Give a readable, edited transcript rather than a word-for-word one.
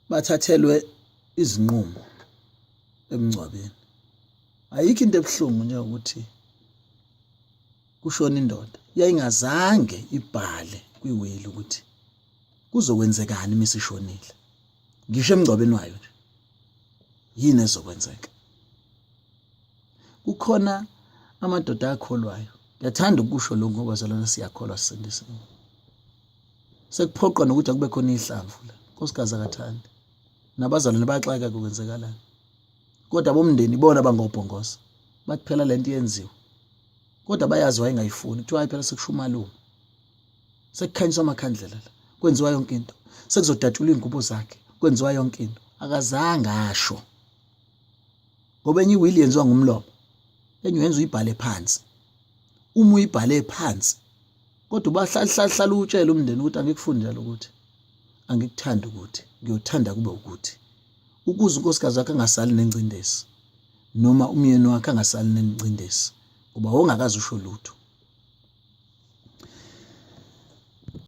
bathathelwe izinqumo emngcwabeni. Ayikho into ebuhlungu nje ukuthi kushona indoda yayingazange ibhale kwiwili ukuthi kuzokwenzekani misishonile. Ngisho emngcwabeni wayo nje yini ezokwenzeka. Kukhona amadoda akholwayo. Ngiyathanda ukusho lokho ngoba zalona siyakholwa sisindisiwe. Sekuphoqa nokuthi akube khona ihlamvu la. Nkosikazi akathandi. Nabazalwane bayaxaka ukwenzekalani. Kodwa bomndeni bona bangobhongoza. Bathi phela lento yenziwa. Kodwa bayazi wayengayifuni. Kuthiwa phela sekushumaluma. Sekukhanyiswa amakhandlela la. Kwenziwa yonke into. Sekuzodatshulwa ingubo zakhe. Kwenziwa yonke into. Akazange asho. Ngoba enye iwili yenziwa ngumlomo. Enye yenza uyibhale phansi. Uma uyibhale phansi kodwa bahlala utshela umndeni ukuthi angikufuni njalo ukuthi angikuthanda ukuthi ngiyothanda kube ukuthi ukuze unkosikazi wakhe angasali nencindezi noma umyeni wakhe angasali nencindezi ngoba wongakazi usho lutho.